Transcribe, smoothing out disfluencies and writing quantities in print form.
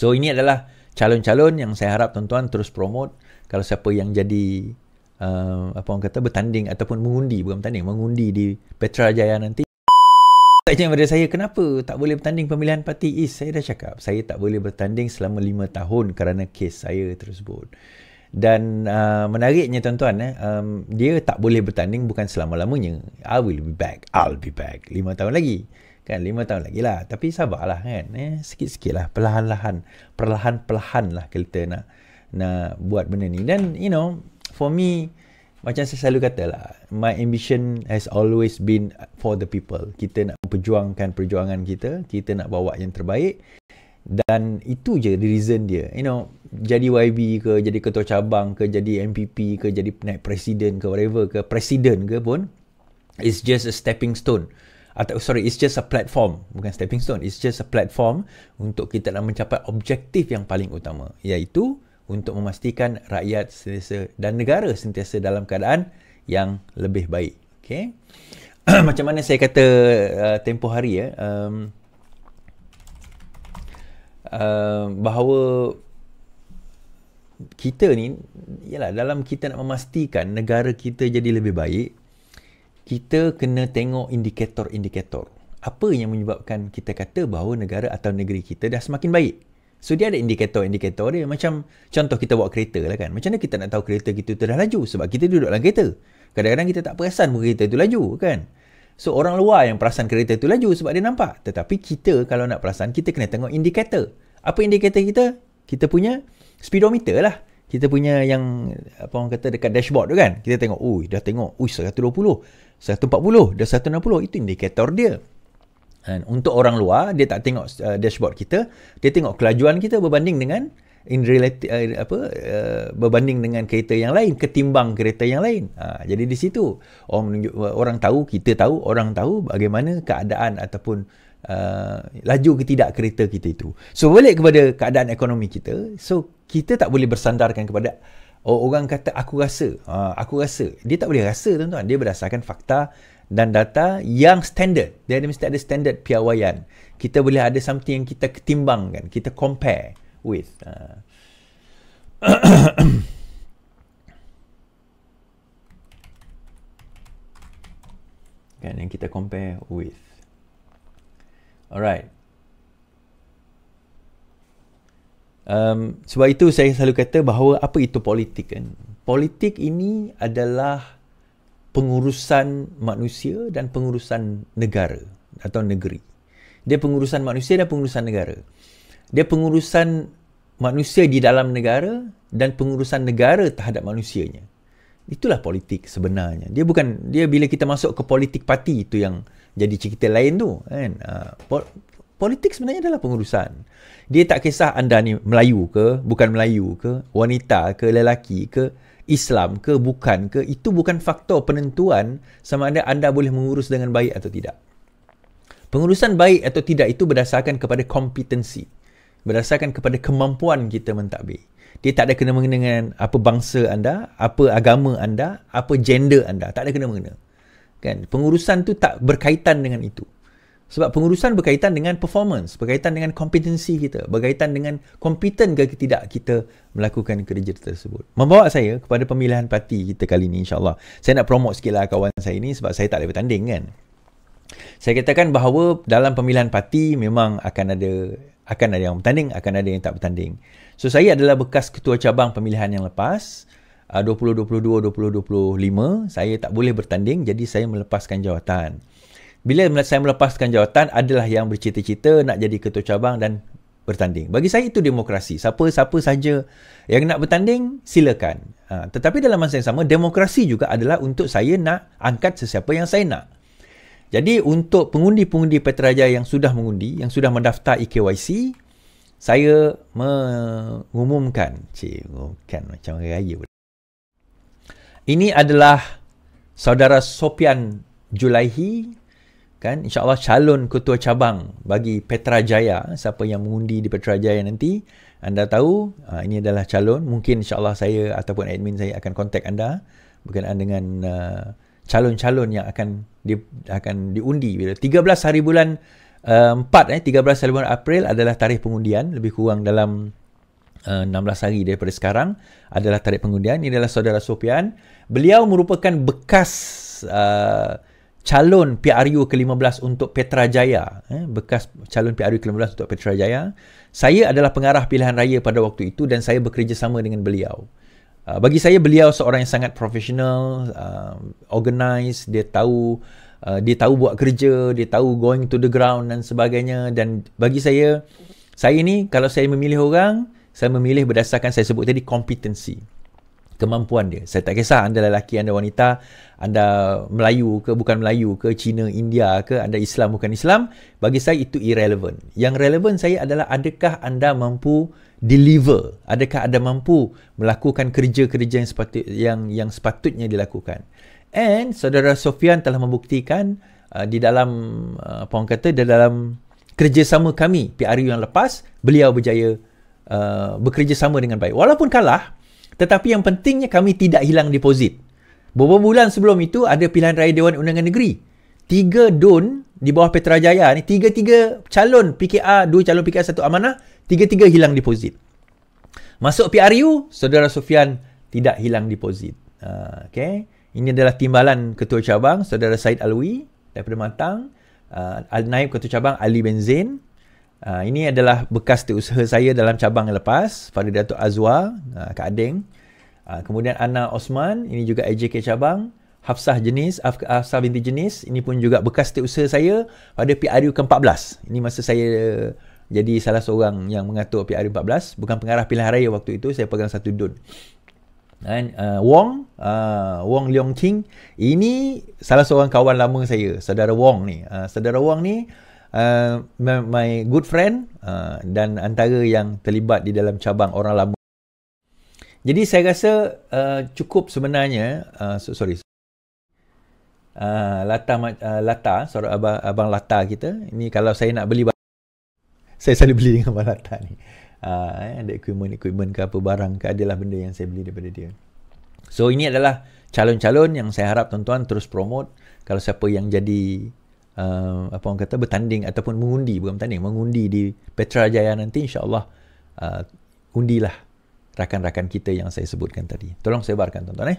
So ini adalah calon-calon yang saya harap tuan-tuan terus promote. Kalau siapa yang jadi apa orang kata bertanding ataupun mengundi, bukan bertanding, mengundi di Petrajaya nanti. Tanya kepada saya, kenapa tak boleh bertanding pemilihan parti East? Saya dah cakap, saya tak boleh bertanding selama 5 tahun kerana kes saya tersebut. Dan menariknya tuan-tuan, dia tak boleh bertanding bukan selama-lamanya. I'll be back 5 tahun lagi. Kan 5 tahun lagi lah. Tapi sabarlah kan. Sikit-sikit lah. Perlahan-perlahan lah kita nak buat benda ni. Dan you know, for me, macam saya selalu kata lah, my ambition has always been for the people. Kita nak perjuangkan perjuangan kita. Kita nak bawa yang terbaik. Dan itu je reason dia. You know, jadi YB ke, jadi ketua cabang ke, jadi MPP ke, jadi naik presiden ke, whatever ke, presiden ke pun, it's just a stepping stone. It's just a platform. Bukan stepping stone. It's just a platform untuk kita nak mencapai objektif yang paling utama. Iaitu untuk memastikan rakyat sentiasa dan negara sentiasa dalam keadaan yang lebih baik. Okay? Macam mana saya kata tempoh hari bahawa kita ni, yalah, dalam kita nak memastikan negara kita jadi lebih baik, kita kena tengok indikator-indikator. Apa yang menyebabkan kita kata bahawa negara atau negeri kita dah semakin baik? So dia ada indikator-indikator dia. Macam contoh kita bawa kereta lah kan. Macam mana kita nak tahu kereta kita tu dah laju? Sebab kita duduk dalam kereta. Kadang-kadang kita tak perasan kereta tu laju kan. So orang luar yang perasan kereta tu laju sebab dia nampak. Tetapi kita kalau nak perasan, kita kena tengok indikator. Apa indikator kita? Kita punya speedometer lah. Kita punya yang apa orang kata dekat dashboard tu kan. Kita tengok, dah tengok 120, 140, dah 160. Itu indikator dia. Dan untuk orang luar, dia tak tengok dashboard kita, dia tengok kelajuan kita berbanding dengan berbanding dengan kereta yang lain, ketimbang kereta yang lain. Jadi di situ orang tahu, kita tahu, orang tahu bagaimana keadaan ataupun laju ke tidak kereta kita itu. So balik kepada keadaan ekonomi kita, so kita tak boleh bersandarkan kepada orang kata aku rasa. Dia tak boleh rasa tuan-tuan, dia berdasarkan fakta dan data yang standard. Dia mesti ada standard piawaian. Kita boleh ada something yang kita ketimbangkan, kita compare with. Kan, yang kita compare with. Alright. Sebab itu saya selalu kata bahawa apa itu politik kan? Politik ini adalah pengurusan manusia dan pengurusan negara atau negeri. Dia pengurusan manusia dan pengurusan negara. Dia pengurusan manusia di dalam negara dan pengurusan negara terhadap manusianya. Itulah politik sebenarnya. Dia bila kita masuk ke politik parti itu yang jadi cerita lain tu kan. Politik sebenarnya adalah pengurusan. Dia tak kisah anda ni Melayu ke, bukan Melayu ke, wanita ke, lelaki ke, Islam ke, bukan ke, itu bukan faktor penentuan sama ada anda boleh mengurus dengan baik atau tidak. Pengurusan baik atau tidak itu berdasarkan kepada kompetensi, berdasarkan kepada kemampuan kita mentadbir. Dia tak ada kena-mengena dengan apa bangsa anda, apa agama anda, apa gender anda, tak ada kena-mengena. Kan? Pengurusan tu tak berkaitan dengan itu. Sebab pengurusan berkaitan dengan performance, berkaitan dengan kompetensi kita, berkaitan dengan kompeten ke tidak kita melakukan kerja tersebut. Membawa saya kepada pemilihan parti kita kali ini, insyaAllah. Saya nak promote sikit lah kawan saya ni sebab saya tak boleh bertanding kan. Saya katakan bahawa dalam pemilihan parti memang akan ada yang bertanding, akan ada yang tak bertanding. So saya adalah bekas ketua cabang pemilihan yang lepas, 2022-2025, saya tak boleh bertanding, jadi saya melepaskan jawatan. Bila saya melepaskan jawatan adalah yang bercita-cita nak jadi ketua cabang dan bertanding. Bagi saya itu demokrasi. Siapa-siapa saja yang nak bertanding, silakan. Tetapi dalam masa yang sama, demokrasi juga adalah untuk saya nak angkat sesiapa yang saya nak. Jadi untuk pengundi-pengundi Petrajaya yang sudah mengundi, yang sudah mendaftar EKYC, saya mengumumkan. Mengumumkan macam raya. Ini adalah saudara Sopian Julaihi, kan, insyaAllah calon ketua cabang bagi Petrajaya. Siapa yang mengundi di Petrajaya nanti, anda tahu, ini adalah calon. Mungkin insyaAllah saya ataupun admin saya akan kontak anda berkenaan dengan calon-calon yang akan diundi. Bila 13 hari bulan 13 April adalah tarikh pengundian, lebih kurang dalam 16 hari daripada sekarang adalah tarikh pengundian. Ini adalah saudara Sofian. Beliau merupakan bekas calon PRU ke-15 untuk Petrajaya. Bekas calon PRU ke-15 untuk Petrajaya. Saya adalah pengarah pilihan raya pada waktu itu dan saya bekerjasama dengan beliau. Bagi saya, beliau seorang yang sangat profesional, organized, dia tahu buat kerja, dia tahu going to the ground dan sebagainya. Dan bagi saya ni kalau saya memilih orang, saya memilih berdasarkan saya sebut tadi kompetensi, kemampuan dia. Saya tak kisah anda lelaki, anda wanita, anda Melayu ke bukan Melayu ke, Cina, India ke, anda Islam bukan Islam, bagi saya itu irrelevant. Yang relevan saya adalah adakah anda mampu deliver, adakah anda mampu melakukan kerja-kerja yang sepatutnya dilakukan. And saudara Sofian telah membuktikan di dalam di dalam kerjasama kami PRU yang lepas, beliau berjaya bekerjasama dengan baik. Walaupun kalah, tetapi yang pentingnya kami tidak hilang deposit. Beberapa bulan sebelum itu ada pilihan raya Dewan Undangan Negeri. 3 DUN di bawah Petrajaya ni, 3 calon PKR, 2 calon PKR, 1 amanah, 3 hilang deposit. Masuk PRU, saudara Sofian tidak hilang deposit. Okay. Ini adalah timbalan ketua cabang, saudara Said Alwi daripada Matang, naib ketua cabang Ali bin Zain. Ini adalah bekas usaha saya dalam cabang yang lepas pada Datuk Azwar, Kak Adeng. Kemudian Ana Osman, ini juga AJK cabang. Hafsah binti Jenis, ini pun juga bekas usaha saya pada PRU ke-14. Ini masa saya jadi salah seorang yang mengatur PRU 14, bukan pengarah pilihan raya waktu itu, saya pegang 1 DUN. Dan Wong Leong Ting, ini salah seorang kawan lama saya, saudara Wong ni. Saudara Wong ni my good friend dan antara yang terlibat di dalam cabang orang lama. Jadi saya rasa cukup sebenarnya. Lata, seorang abang Lata kita. Ini kalau saya nak beli, saya selalu beli dengan abang Lata ni. Ada equipment ke apa barang ke, adalah benda yang saya beli daripada dia. So ini adalah calon-calon yang saya harap tuan-tuan terus promote. Kalau siapa yang jadi bertanding ataupun mengundi di Petrajaya nanti, insya-Allah undilah rakan-rakan kita yang saya sebutkan tadi. Tolong sebarkan tuan-tuan